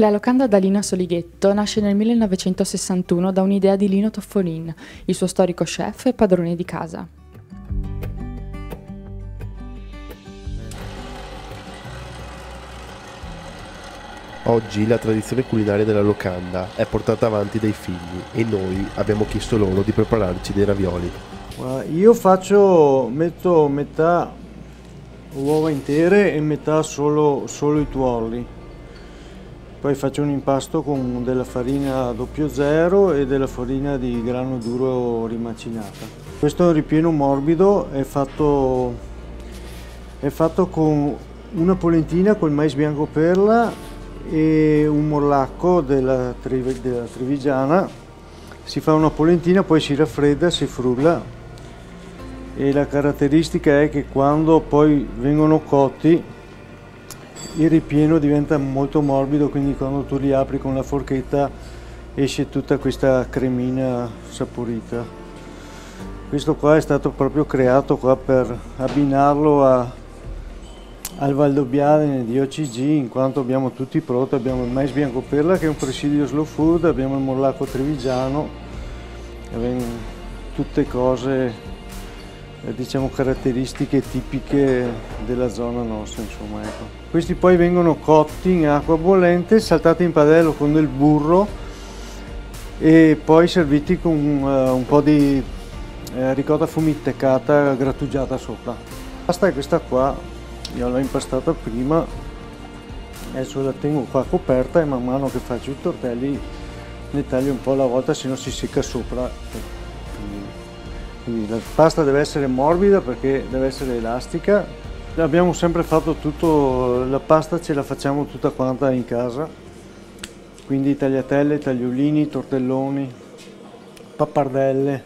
La locanda da Lino Solighetto nasce nel 1961 da un'idea di Lino Toffolin, il suo storico chef e padrone di casa. Oggi la tradizione culinaria della locanda è portata avanti dai figli e noi abbiamo chiesto loro di prepararci dei ravioli. Io metto metà uova intere e metà solo i tuorli. Poi faccio un impasto con della farina 00 e della farina di grano duro rimacinata. Questo è un ripieno morbido, è fatto con una polentina col mais bianco perla e un morlacco della Trevigiana. Si fa una polentina, poi si raffredda, si frulla e la caratteristica è che quando poi vengono cotti il ripieno diventa molto morbido, quindi quando tu li apri con la forchetta esce tutta questa cremina saporita. Questo qua è stato proprio creato qua per abbinarlo al Valdobbiadene di OCG, in quanto abbiamo tutti pronti. Abbiamo il mais bianco perla che è un presidio slow food, abbiamo il morlacco trevigiano, tutte cose diciamo caratteristiche tipiche della zona nostra, insomma, ecco. Questi poi vengono cotti in acqua bollente, saltati in padella con del burro e poi serviti con un po' di ricotta fumitecata grattugiata sopra. La pasta è questa qua, io l'ho impastata prima, adesso la tengo qua coperta e man mano che faccio i tortelli ne taglio un po' alla volta, se no si secca sopra. Quindi la pasta deve essere morbida perché deve essere elastica. Abbiamo sempre fatto tutto, la pasta ce la facciamo tutta quanta in casa, quindi tagliatelle, tagliolini, tortelloni, pappardelle,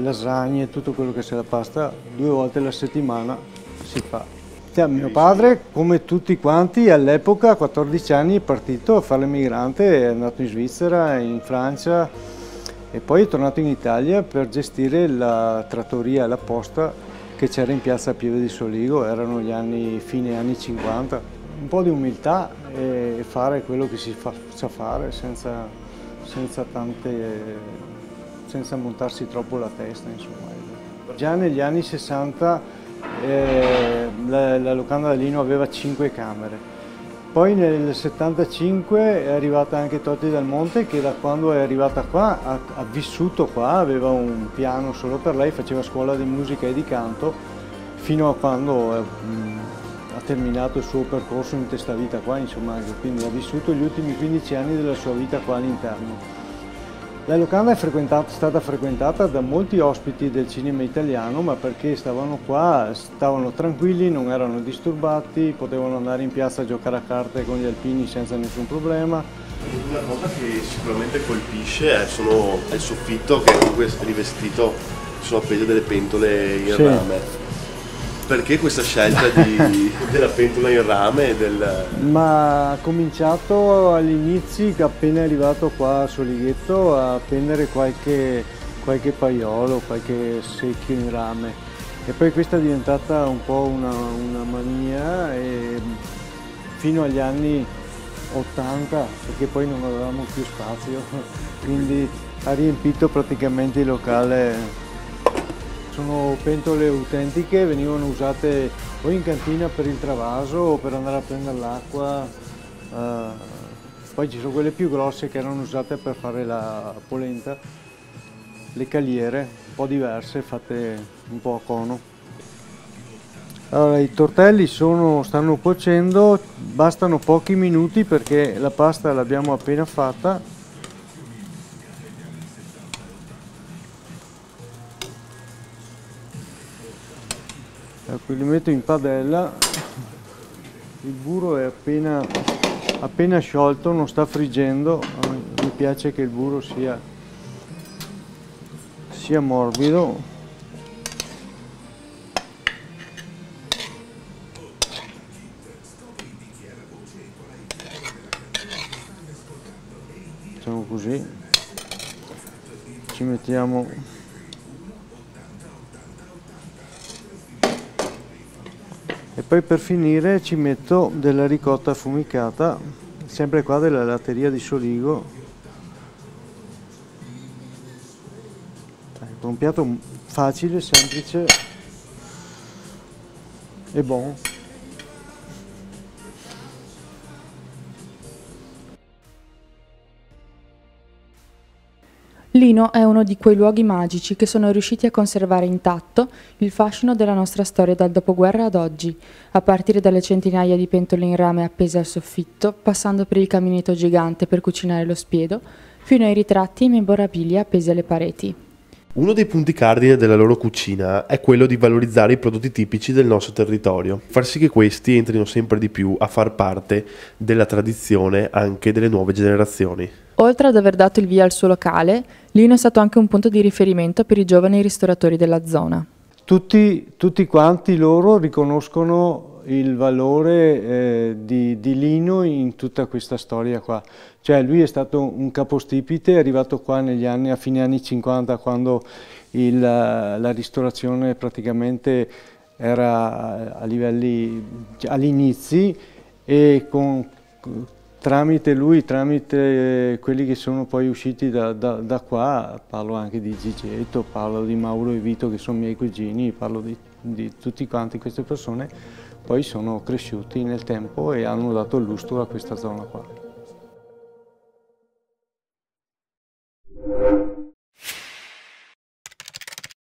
lasagne, tutto quello che sia la pasta, 2 volte alla settimana si fa. Mio padre, come tutti quanti, all'epoca, a 14 anni, è partito a fare l'emigrante, è andato in Svizzera, in Francia e poi è tornato in Italia per gestire la trattoria, la posta che c'era in piazza Pieve di Soligo, erano fine anni 50. Un po' di umiltà e fare quello che si sa fare senza montarsi troppo la testa, insomma. Già negli anni 60 la locanda da Lino aveva 5 camere. Poi nel 75 è arrivata anche Totti Dal Monte, che da quando è arrivata qua ha vissuto qua, aveva un piano solo per lei, faceva scuola di musica e di canto fino a quando ha terminato il suo percorso in testavita qua, insomma, quindi ha vissuto gli ultimi 15 anni della sua vita qua all'interno. La locanda è stata frequentata da molti ospiti del cinema italiano, ma perché stavano qua, stavano tranquilli, non erano disturbati, potevano andare in piazza a giocare a carte con gli alpini senza nessun problema. Una cosa che sicuramente colpisce è il soffitto, che comunque è rivestito, sono appese delle pentole in rame. Perché questa scelta della pentola in rame? Ma ha cominciato agli inizi, appena è arrivato qua a Solighetto, a appendere qualche paiolo, qualche secchio in rame. E poi questa è diventata un po' una mania e fino agli anni 80, perché poi non avevamo più spazio, quindi ha riempito praticamente il locale. Sono pentole autentiche, venivano usate o in cantina per il travaso o per andare a prendere l'acqua. Poi ci sono quelle più grosse che erano usate per fare la polenta, le caliere, un po' diverse, fatte un po' a cono. Allora, i tortelli stanno cuocendo, bastano pochi minuti perché la pasta l'abbiamo appena fatta. Ecco, li metto in padella, il burro è appena sciolto, non sta friggendo, mi piace che il burro sia morbido. Facciamo così, ci mettiamo e poi per finire ci metto della ricotta affumicata sempre qua della latteria di Soligo. Ecco, un piatto facile, semplice e buono. Lino è uno di quei luoghi magici che sono riusciti a conservare intatto il fascino della nostra storia dal dopoguerra ad oggi, a partire dalle centinaia di pentole in rame appese al soffitto, passando per il caminetto gigante per cucinare lo spiedo, fino ai ritratti e memorabilia appesi alle pareti. Uno dei punti cardine della loro cucina è quello di valorizzare i prodotti tipici del nostro territorio, far sì che questi entrino sempre di più a far parte della tradizione anche delle nuove generazioni. Oltre ad aver dato il via al suo locale, Lino è stato anche un punto di riferimento per i giovani ristoratori della zona. Tutti quanti loro riconoscono il valore di Lino in tutta questa storia qua. Cioè lui è stato un capostipite, è arrivato qua a fine anni 50, quando la ristorazione praticamente era a livelli agli inizi, e tramite lui, tramite quelli che sono poi usciti da qua, parlo anche di Gigetto, parlo di Mauro e Vito che sono miei cugini, parlo di tutti quanti queste persone, poi sono cresciuti nel tempo e hanno dato il lustro a questa zona qua.